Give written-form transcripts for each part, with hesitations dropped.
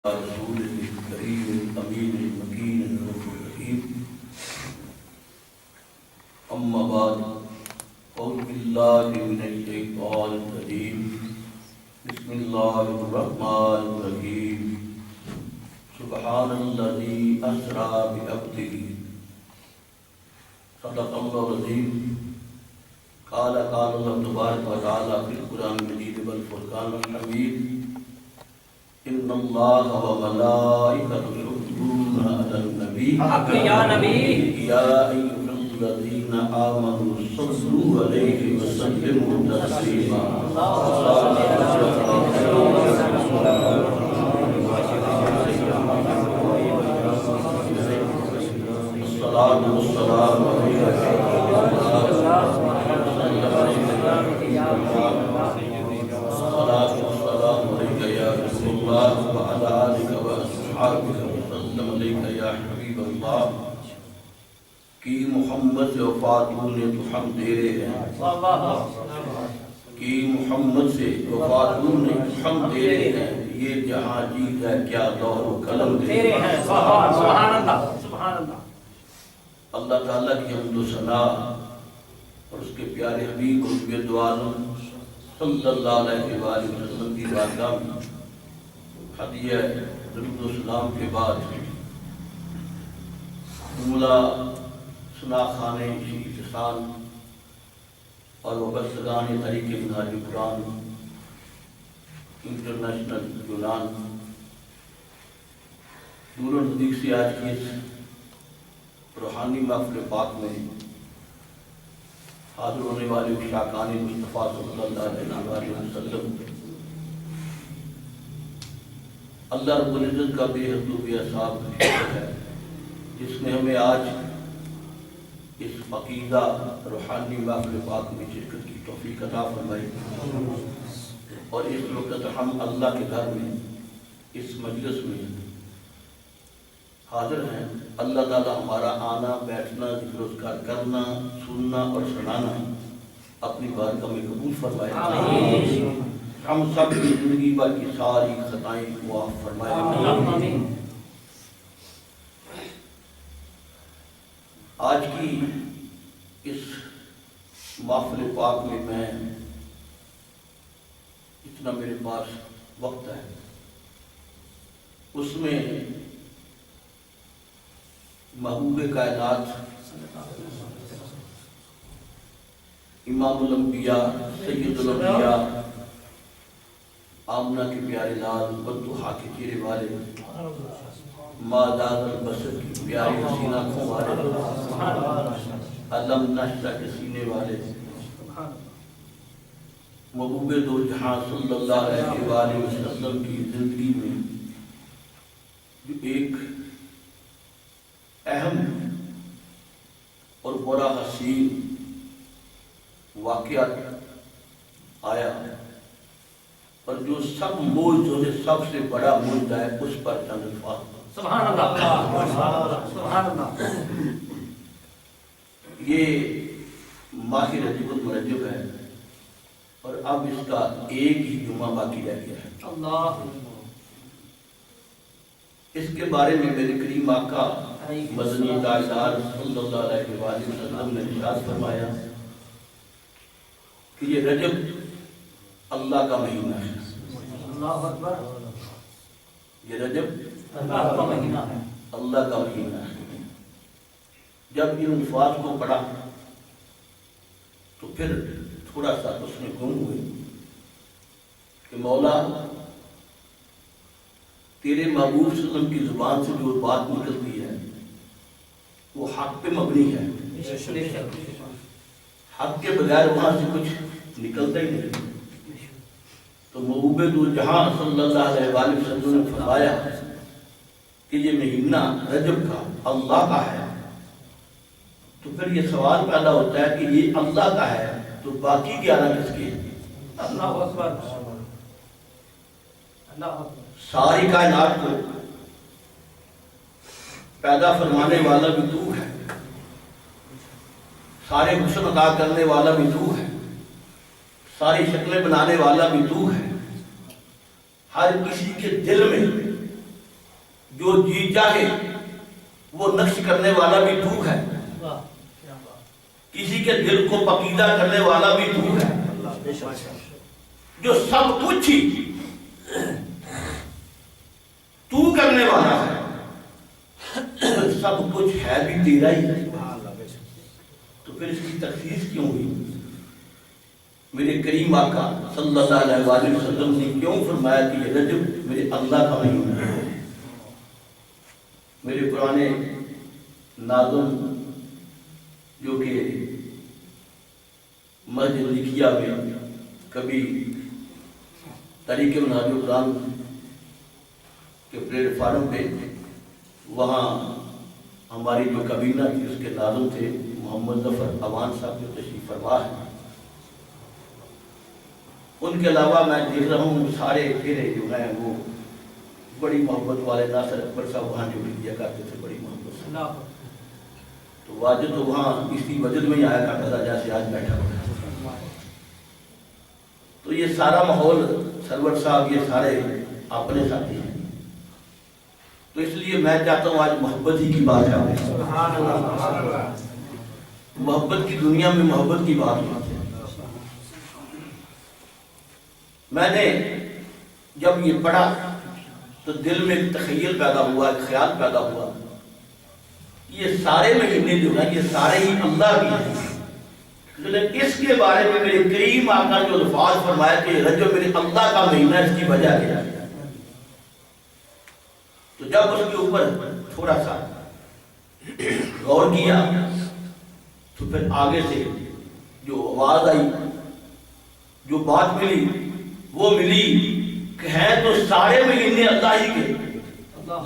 رسول الكريم الأمين المكين الرؤوف الرحيم. أما بعد، أعوذ بالله من الشيطان الرجيم. بسم الله الرحمن الرحيم. سبحان الذي أسرى بعبده. صدق الله العظيم. قال الله تبارك وتعالى في القرآن المجيد والفرقان الحميد. ان اللہ وملائکتہ یصلون علی النبی یا نبی یا ایھا الذین آمنوا صلوا علیہ وسلموا تسلیما. الصلاۃ والسلام وعلى آلك وأصحابك وسلم عليك يا حبيب الله. کی محمد سے وفات ہونے تو ہم دے رہے ہیں، کی محمد سے وفات ہونے تو ہم دے رہے ہیں. یہ جہاں جیت ہے کیا دور و قلم دے رہے ہیں. سبحان اللہ سبحان اللہ. اللہ تعالیٰ کی حمد و ثنا اور اس کے پیارے حبیب اور بے دعالم صلی اللہ علیہ وآلہ وسلم کی بارگاہ میں ہدیہ درود و سلام کے بعد جملہ سنا خانے شیخ حسان اور وابستگان طریق منہاج قرآن انٹرنیشنل یونان دور و نزدیک سے آج کی اس روحانی محفل پاک میں حاضر ہونے والے مشتاقان مصطفیٰ صلی اللہ علیہ وسلم، اللہ رب العزت کا بے حد و بے حساب شکر ہے جس نے ہمیں آج اس عقیدہ روحانی محفل پاک میں شرکت کی توفیق عطا فرمائی. اور اس وقت ہم اللہ کے گھر میں اس مجلس میں حاضر ہیں. اللہ تعالی ہمارا آنا بیٹھنا ذکر و اذکار کرنا سننا اور سنانا اپنی بارگاہ میں قبول فرمائے. آمین. ہم سب کی زندگی بھر کی ساری خطائیں معاف فرمائے. آمین. آج کی اس محفل پاک میں اتنا میرے پاس وقت ہے، اس میں محبوب کائنات امام الانبیاء سید الانبیاء آمنہ کے پیارے لال بطوحہ کے چہرے والے ماداد البصر کی پیاری حسین آنکھوں والے علم نشہ کے سینے والے محبوب دو جہاں صلی اللہ علیہ وآلہ وسلم کی زندگی میں جو ایک اہم اور بڑا حسین واقعہ آیا اور جو سب موجود ہے سب سے بڑا موجود ہے اس پر چند الفاظ. سبحان اللہ سبحان اللہ. یہ ماہ رجب المرجب ہے اور اب اس کا ایک ہی جمعہ باقی رہ گیا ہے. اللہ. اس کے بارے میں میرے کریم آقا مدنی تاجدار صلی اللہ علیہ وآلہ وسلم نے ارشاد فرمایا کہ یہ رجب اللہ کا مہینہ ہے. اللہ اکبر. یہ رجب اللہ کا مہینہ ہے. اللہ کا مہینہ ہے. جب ان الفاظ کو پڑھا تو پھر تھوڑا سا اس میں گم ہوئے کہ مولا تیرے محبوب صلی اللہ علیہ وسلم کی زبان سے جو بات نکلتی ہے وہ حق پہ مبنی ہے. حق کے بغیر وہاں سے کچھ نکلتا ہی نہیں. تو محبوب دو جہاں صلی اللہ علیہ وآلہ وسلم نے فرمایا کہ یہ مہینہ رجب کا اللہ کا ہے. تو پھر یہ سوال پیدا ہوتا ہے کہ یہ اللہ کا ہے تو باقی 11 کس کے ہیں؟ اللہ اکبر. اللہ اکبر. ساری کائنات کو پیدا فرمانے والا بھی تو ہے، سارے حسن عطا کرنے والا بھی تو ہے، ساری شکلیں بنانے والا بھی تو ہے. ہر کسی کے دل میں جو جی چاہے وہ نقش کرنے والا بھی تو ہے، کسی کے دل کو پقیدہ کرنے والا بھی تو ہے، جو سب کچھ ہی تو کرنے والا ہے، سب کچھ ہے بھی تیرا ہی ہے، تو پھر اس کی تخصیص کیوں ہوئی؟ میرے کریم آقا صلی اللہ علیہ وآلہ وسلم نے کیوں فرمایا کہ یہ رجب میرے اللہ کا مہینہ ہے؟ میرے پرانے ناظم جو کہ مسجد لکھیا میں کبھی طریق منہاج القرآن کے پلیٹ فارم پہ وہاں ہماری جو کابینہ تھی اس کے ناظم تھے محمد ظفر اوان صاحب جو تشریف فرما ہے، ان کے علاوہ میں دیکھ رہا ہوں سارے چہرے جو ہیں وہ بڑی محبت والے، ناصر اکبر صاحب وہاں جو دیا کرتے تھے بڑی محبت سے، تو واجد تو وہاں اسی وجد میں ہی آیا کرتا تھا جیسے آج بیٹھا ہوا ہے۔ تو یہ سارا ماحول سرور صاحب یہ سارے اپنے ساتھی ہیں، تو اس لیے میں چاہتا ہوں آج محبت ہی کی بات ہے، محبت کی دنیا میں محبت کی بات ہوتی ہے۔ میں نے جب یہ پڑھا تو دل میں ایک تخیل پیدا ہوا، ایک خیال پیدا ہوا، یہ سارے مہینے جو ہیں یہ سارے ہی اللہ کی ہیں، لیکن اس کے بارے میں میرے کریم آقا جو الفاظ فرمایا کہ رجب میرے اللہ کا مہینہ، اس کی وجہ کیا ہے؟ تو جب اس کے اوپر تھوڑا سا غور کیا تو پھر آگے سے جو آواز آئی، جو بات ملی، وہ ملی کہ ہیں تو سارے مہینے اللہ ہی کے،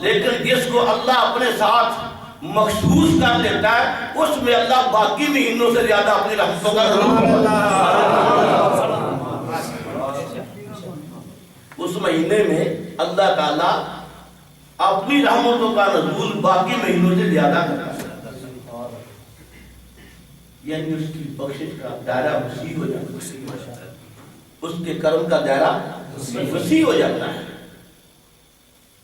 لیکن جس کو اللہ اپنے ساتھ مخصوص کر لیتا ہے اس میں اللہ باقی مہینوں سے زیادہ اپنی رحمتوں کا نزول اس مہینے میں اللہ تعالیٰ اپنی رحمتوں کا نزول باقی مہینوں سے زیادہ کرتا ہے، یعنی اس کی بخشش کا دائرہ وسیع ہو جاتا ہے، اس کے کرم کا دائرہ وسیع ہو جاتا ہے۔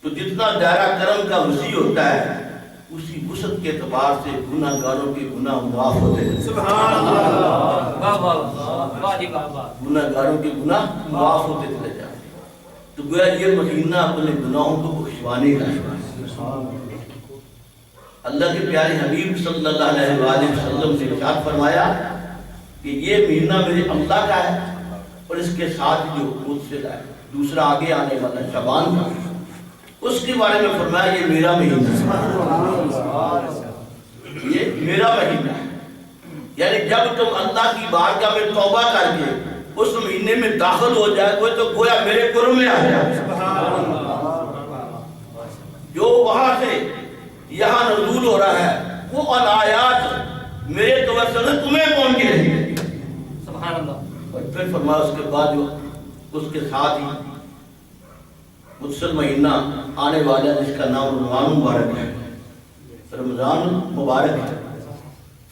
تو جتنا دائرہ کرم کا وسیع ہوتا ہے اسی وسعت کے اعتبار سے گناہ گاروں کے گناہ معاف ہوتے ہیں، سبحان اللہ، گناہ گاروں کے گناہ معاف ہوتے چلے جاتے ہیں۔ تو گویا یہ مہینہ اپنے گناہوں کو بخشوانے کا ہے۔ اللہ کے پیارے حبیب صلی اللہ علیہ وآلہ وسلم نے ارشاد فرمایا کہ یہ مہینہ میرے اللہ کا ہے، اور اس کے ساتھ جو مدثر ہے دوسرا آگے آنے والا شعبان کا، اس کے بارے میں فرمایا یہ میرا مہینہ ہے، یہ میرا مہینہ ہے۔ یعنی جب تم اللہ کی بارگاہ میں توبہ کر کے اس مہینے میں داخل ہو جائے وہ تو گویا میرے قرب میں آ جائے، جو وہاں سے یہاں نزول ہو رہا ہے وہ عنایات میرے توسط سے تمہیں پہنچ کے رہیں گے، سبحان اللہ۔ اور پھر فرمایا اس کے بعد جو اس کے ساتھ ہی مدثر مہینہ آنے والا جس کا نام رمضان مبارک ہے، رمضان مبارک ہے،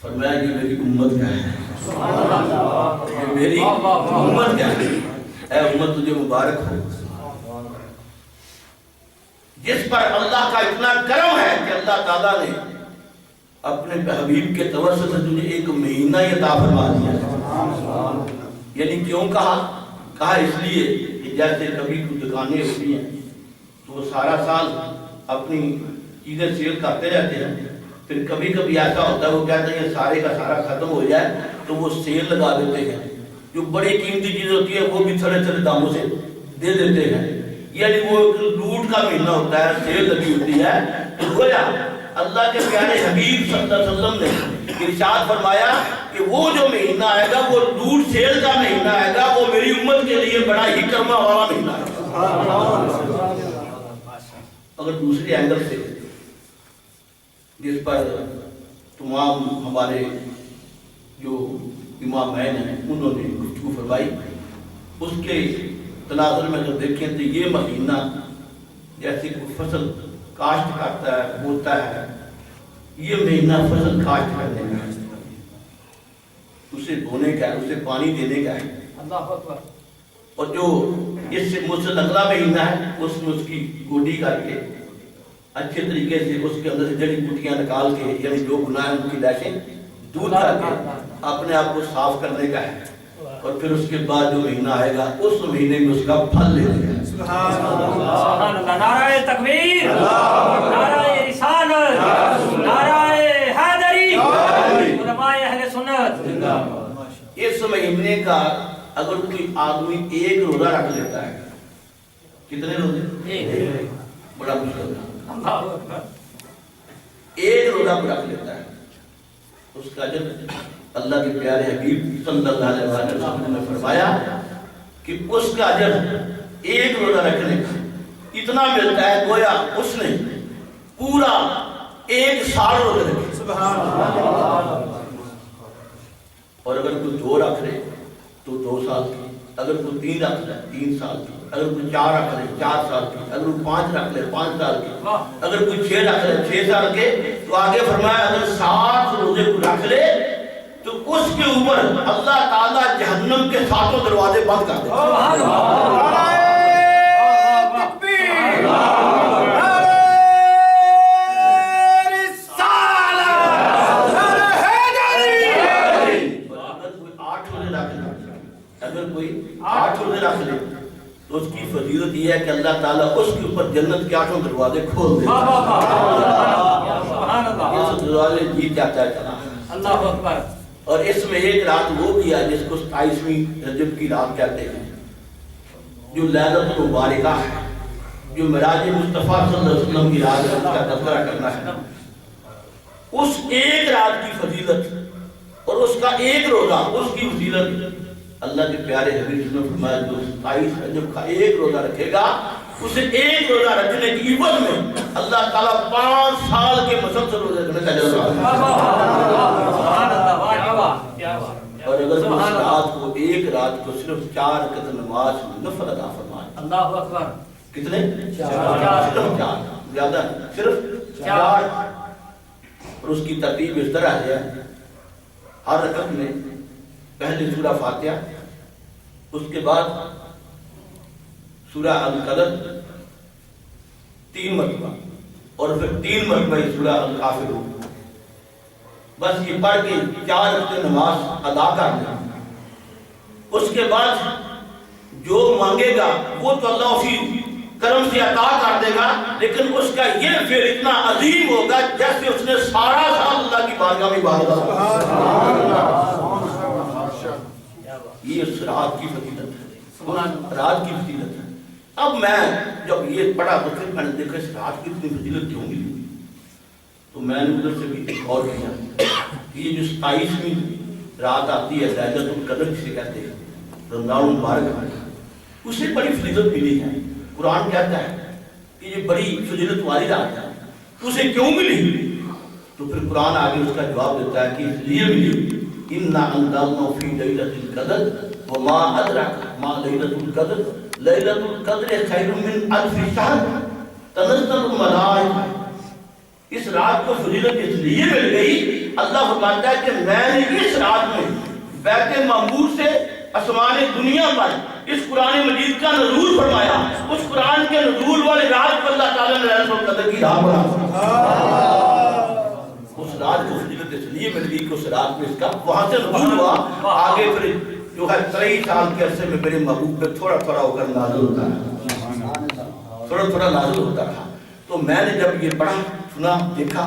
فرمایا یہ میری امت کا ہے، یہ میری امت کا ہے، اے امت تجھے مبارک ہو، جس پر اللہ کا اتنا کرم ہے کہ اللہ تعالیٰ نے اپنے حبیب کے توسط سے تجھے ایک مہینہ ہی عطا فرما دیا ہے۔ یعنی کیوں کہا اس لیے کہ جیسے کبھی کچھ دکانیں ہوتی ہیں تو وہ سارا سال اپنی چیزیں سیل کرتے رہتے ہیں، پھر کبھی کبھی ایسا ہوتا ہے وہ کہتے ہیں سارے کا سارا ختم ہو جائے تو وہ سیل لگا دیتے ہیں، جو بڑی قیمتی چیز ہوتی ہے وہ بھی تھوڑے تھوڑے داموں سے دے دیتے ہیں، یعنی وہ لوٹ کا مہینہ ہوتا ہے، سیل لگی ہوتی ہے۔ تو گویا اللہ کے پیارے حبیب صلی اللہ علیہ وسلم نے ارشاد فرمایا کہ وہ جو مہینہ آئے گا وہ لوٹ سیل کا مہینہ آئے گا، وہ میری امت کے لیے بڑا ہی کرما والا مہینہ ہے۔ اگر دوسرے اینگل سے جس پر تمام ہمارے جو امامین ہیں انہوں نے گفتگو فرمائی، اس کے تناظر میں اگر دیکھیں تو یہ مہینہ جیسے کوئی فصل کاشت کرتا ہے، بوتا ہے، یہ مہینہ فصل کاشت کرنے کا ہے، اسے بونے کا ہے، اسے پانی دینے کا ہے، اور جو اس سے مجھ سے اگلا مہینہ ہے اس میں اس کی گوڈی کر کے اچھے طریقے سے اس کے اندر سے جڑی بوٹیاں نکال کے یعنی جو گناہ ہیں ان کی لاشیں دور کر کے اپنے آپ کو صاف کرنے کا ہے، اور پھر اس کے بعد جو مہینہ آئے گا اس مہینے میں اس کا پھل لینے کا ہے۔ سبحان اللہ، نعرہ تکبیر، نعرہ رسالت، نعرہ حیدری، علماء اہل سنت۔ اس مہینے کا اگر کوئی آدمی ایک روزہ رکھ لیتا ہے، کتنے روزے؟ بڑا مشکل ہے، اللہ اکبر، ایک روزہ کو رکھ لیتا ہے، اس کا اجر اللہ کے پیارے حبیب صلی اللہ علیہ وسلم نے فرمایا کہ اس کا اجر ایک روزہ رکھنے کا اتنا ملتا ہے گویا اس نے پورا ایک سال روزے رکھے۔ سبحان اللہ، اور اگر کوئی 2 رکھ لے تو 2 سال کی، اگر کوئی 3 رکھ لے 3 سال کی، اگر کوئی 4 رکھ لے 4 سال کی، اگر کوئی 5 رکھ لے 5 سال کی، اگر کوئی 6 رکھ لے 6 سال کے، تو آگے فرمایا اگر 7 روزے کو رکھ لے تو اس کے اوپر اللہ تعالیٰ جہنم کے 7 دروازے بند کر دے۔ سبحان اللہ، اگر کوئی 8 روزے رکھ لے تو اس کی فضیلت یہ ہے کہ اللہ تعالیٰ اس کے اوپر جنت کے 8 دروازے کھول دے۔ سبحان اللہ، یہ دروازے جیت جاتا ہے چلا۔ اللہ اکبر۔ اور اس میں ایک رات وہ بھی ہے جس کو 27ویں رجب کی رات کہتے ہیں، جو لیلۃ المبارکہ ہے، جو معراج مصطفیٰ صلی اللہ علیہ وسلم کی رات ہے، اس کا تذکرہ کرنا ہے۔ اس ایک رات کی فضیلت اور اس کا ایک روزہ، اس کی فضیلت اللہ کے پیارے حبیب نے فرمایا جو 27 رجب کا ایک روزہ رکھے گا، اسے ایک روزہ رکھنے کی عوض میں اللہ تعالیٰ 5 سال کے مسلسل روزے رکھنے کا اجر دیتا ہے۔ اور اگر اس رات کو ایک رات کو صرف 4 رکعت نماز نفل ادا فرمائے، اللہ اکبر، کتنے؟ 4، صرف 4، زیادہ نہیں، صرف 4۔ اور اس کی ترتیب اس طرح ہے، ہر رکعت میں پہلے سورہ فاتحہ، اس کے بعد سورہ القدر 3 مرتبہ، اور پھر 3 مرتبہ ہی سورہ الکافرون۔ بس یہ پڑھ کے 4 رکعت نماز ادا کر دیں۔ اس کے بعد جو مانگے گا وہ تو اللہ اسی کرم سے عطا کر دے گا، لیکن اس کا یہ فعل اتنا عظیم ہوگا جیسے اس نے سارا سال اللہ کی بارگاہ میں عبادت کی۔ یہ اس رات کی فضیلت ہے، رات کی فضیلت ہے۔ اب میں جب یہ پڑھا تو پھر میں نے دیکھا اس رات کی اتنی فضیلت کیوں ملی، تو میں نے ادھر سے بھی غور کیا کہ یہ جو 27ویں رات آتی ہے لیلۃ القدر جسے کہتے ہیں، رمضان المبارک، اسے بڑی فضیلت ملی ہے۔ قرآن کہتا ہے کہ یہ بڑی فضیلت والی رات ہے، اسے کیوں ملی؟ تو پھر قرآن آگے اس کا جواب دیتا ہے کہ اس لیے ملی اِنَّا أَنزَلْنَاهُ فِي لَيْلَةِ الْقَدْرِ وَمَا أَدْرَاكَ مَا لَيْلَةُ الْقَدْرِ لَيْلَةُ الْقَدْرِ خَيْرٌ مِّنْ أَلْفِ شَهْرٍ تَنَزَّلُ الْمَلَائِكَةُ۔ اس رات کو فضیلت اس لیے مل گئی، اللہ فرماتا ہے کہ میں نے اس رات میں بیت معمور سے آسمان دنیا پر اس قرآن مجید کا نزول فرمایا۔ اس قرآن کے نزول والے رات کو اللہ تعالیٰ نے لیلۃ القدر کی رات بنا۔ اس رات کو فضیلت اس لیے مل گئی کہ اس رات میں اس کا وہاں سے نزول ہوا، آگے پھر جو ہے 23 سال کے عرصے میں میرے محبوب پہ تھوڑا تھوڑا ہو کر نازل ہوتا ہے، تھوڑا تھوڑا نازل ہوتا رہا۔ تو میں نے جب یہ پڑھا، سنا، دیکھا